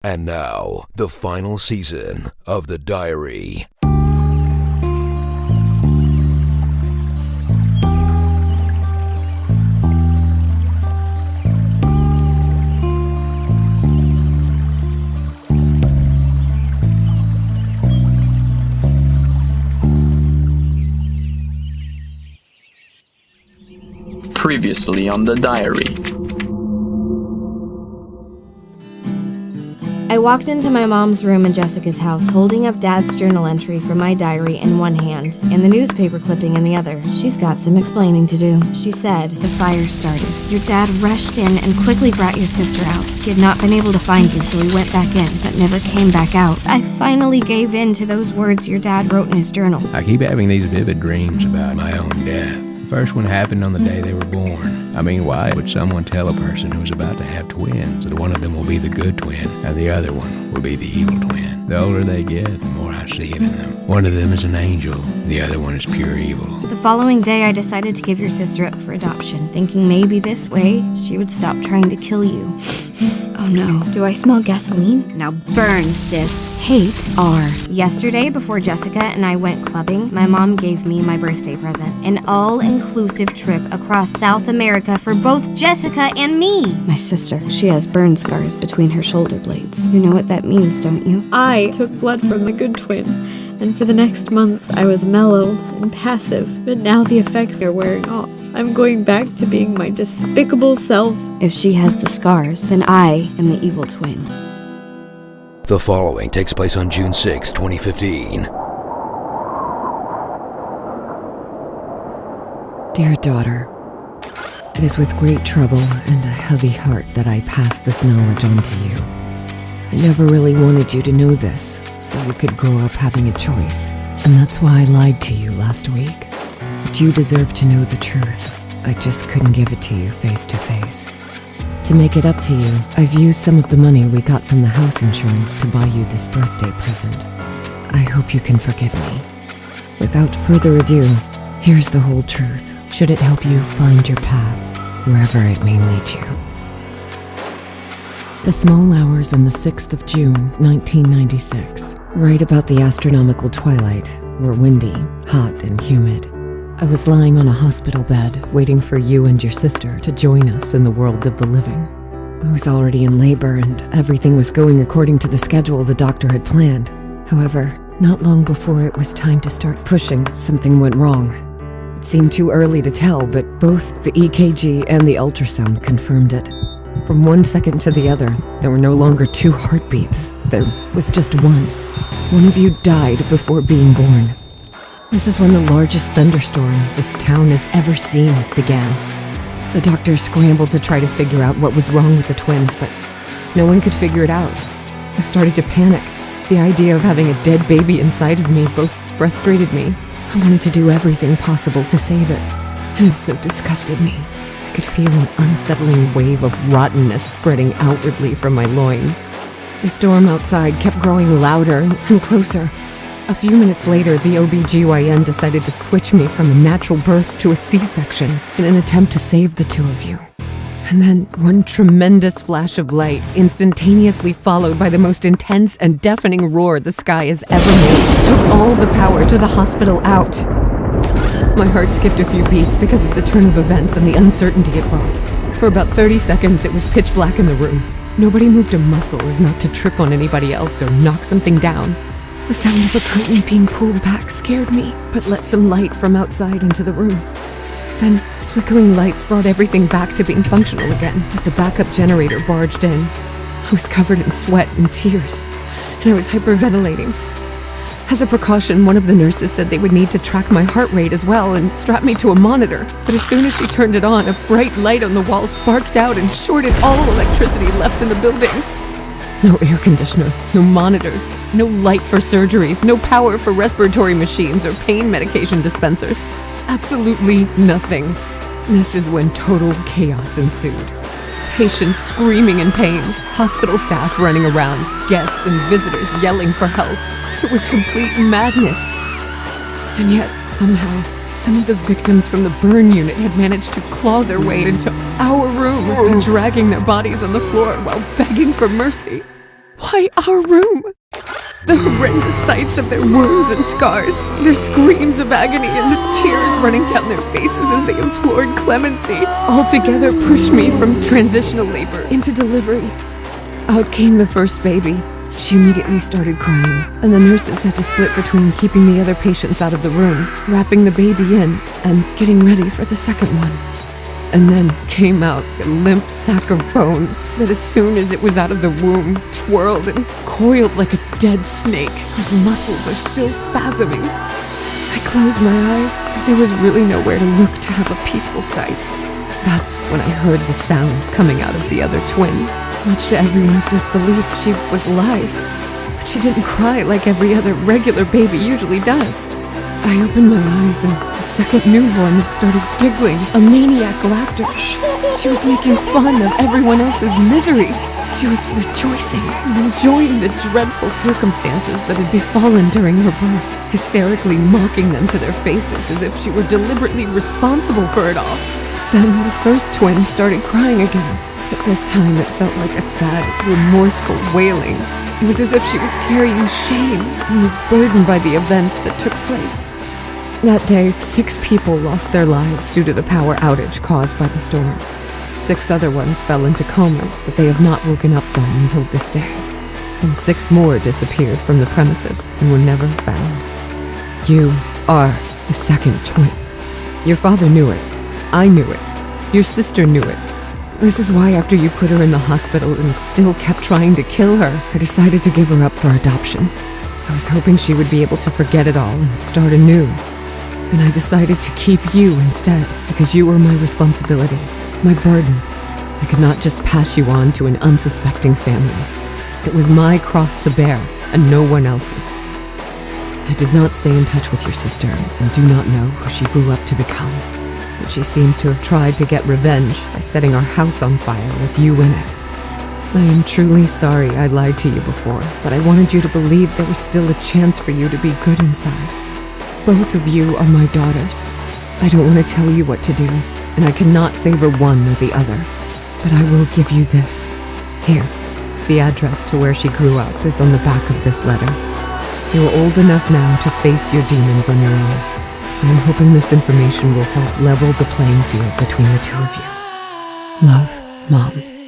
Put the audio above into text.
And now, the final season of The Diary. Previously on The Diary. I walked into my mom's room in Jessica's house, holding up Dad's journal entry from my diary in one hand and the newspaper clipping in the other. She's got some explaining to do. She said, "The fire started. Your dad rushed in and quickly brought your sister out. He had not been able to find you, so he went back in, but never came back out. I finally gave in to those words your dad wrote in his journal." I keep having these vivid dreams about my own death. The first one happened on the day they were born. I mean, why would someone tell a person who's about to have twins that one of them will be the good twin and the other one will be the evil twin? The older they get, the more I see it in them. One of them is an angel, the other one is pure evil. The following day, I decided to give your sister up for adoption, thinking maybe this way she would stop trying to kill you. Oh no, do I smell gasoline? Now burn, sis. Hate R. Yesterday, before Jessica and I went clubbing, my mom gave me my birthday present. An all-inclusive trip across South America for both Jessica and me. My sister, she has burn scars between her shoulder blades. You know what that means, don't you? I took blood from the good twin, and for the next month I was mellow and passive, but now the effects are wearing off. I'm going back to being my despicable self. If she has the scars, then I am the evil twin. The following takes place on June 6, 2015. Dear daughter, it is with great trouble and a heavy heart that I pass this knowledge on to you. I never really wanted you to know this, so you could grow up having a choice. And that's why I lied to you last week. But you deserve to know the truth. I just couldn't give it to you face to face. To make it up to you, I've used some of the money we got from the house insurance to buy you this birthday present. I hope you can forgive me. Without further ado, here's the whole truth, should it help you find your path, wherever it may lead you. The small hours on the 6th of June, 1996, right about the astronomical twilight, were windy, hot, and humid. I was lying on a hospital bed, waiting for you and your sister to join us in the world of the living. I was already in labor, and everything was going according to the schedule the doctor had planned. However, not long before it was time to start pushing, something went wrong. It seemed too early to tell, but both the EKG and the ultrasound confirmed it. From one second to the other, there were no longer two heartbeats. There was just one. One of you died before being born. This is when the largest thunderstorm this town has ever seen began. The doctors scrambled to try to figure out what was wrong with the twins, but no one could figure it out. I started to panic. The idea of having a dead baby inside of me both frustrated me. I wanted to do everything possible to save it, and it so disgusted me. I could feel an unsettling wave of rottenness spreading outwardly from my loins. The storm outside kept growing louder and closer. A few minutes later, the OBGYN decided to switch me from a natural birth to a C-section in an attempt to save the two of you. And then one tremendous flash of light, instantaneously followed by the most intense and deafening roar the sky has ever made, took all the power to the hospital out. My heart skipped a few beats because of the turn of events and the uncertainty it brought. For about 30 seconds, it was pitch black in the room. Nobody moved a muscle as not to trip on anybody else or knock something down. The sound of a curtain being pulled back scared me, but let some light from outside into the room. Then, flickering lights brought everything back to being functional again as the backup generator barged in. I was covered in sweat and tears, and I was hyperventilating. As a precaution, one of the nurses said they would need to track my heart rate as well and strap me to a monitor. But as soon as she turned it on, a bright light on the wall sparked out and shorted all electricity left in the building. No air conditioner, no monitors, no light for surgeries, no power for respiratory machines or pain medication dispensers. Absolutely nothing. This is when total chaos ensued. Patients screaming in pain, hospital staff running around, guests and visitors yelling for help. It was complete madness. And yet, somehow, some of the victims from the burn unit had managed to claw their way into our room and dragging their bodies on the floor while begging for mercy. Why our room? The horrendous sights of their wounds and scars, their screams of agony and the tears running down their faces as they implored clemency, altogether pushed me from transitional labor into delivery. Out came the first baby. She immediately started crying, and the nurses had to split between keeping the other patients out of the room, wrapping the baby in, and getting ready for the second one. And then came out a limp sack of bones that as soon as it was out of the womb, twirled and coiled like a dead snake whose muscles are still spasming. I closed my eyes because there was really nowhere to look to have a peaceful sight. That's when I heard the sound coming out of the other twin. Much to everyone's disbelief, she was alive, but she didn't cry like every other regular baby usually does. I opened my eyes and the second newborn had started giggling, a maniac laughter. She was making fun of everyone else's misery. She was rejoicing and enjoying the dreadful circumstances that had befallen during her birth, hysterically mocking them to their faces as if she were deliberately responsible for it all. Then the first twin started crying again, but this time it felt like a sad, remorseful wailing. It was as if she was carrying shame and was burdened by the events that took place. That day, 6 people lost their lives due to the power outage caused by the storm. 6 other ones fell into comas that they have not woken up from until this day. And 6 more disappeared from the premises and were never found. You are the second twin. Your father knew it. I knew it. Your sister knew it. This is why after you put her in the hospital and still kept trying to kill her, I decided to give her up for adoption. I was hoping she would be able to forget it all and start anew. And I decided to keep you instead, because you were my responsibility, my burden. I could not just pass you on to an unsuspecting family. It was my cross to bear, and no one else's. I did not stay in touch with your sister, and do not know who she grew up to become. But she seems to have tried to get revenge by setting our house on fire with you in it. I am truly sorry I lied to you before, but I wanted you to believe there was still a chance for you to be good inside. Both of you are my daughters. I don't want to tell you what to do, and I cannot favor one or the other. But I will give you this. Here, the address to where she grew up is on the back of this letter. You're old enough now to face your demons on your own. I am hoping this information will help level the playing field between the two of you. Love, Mom.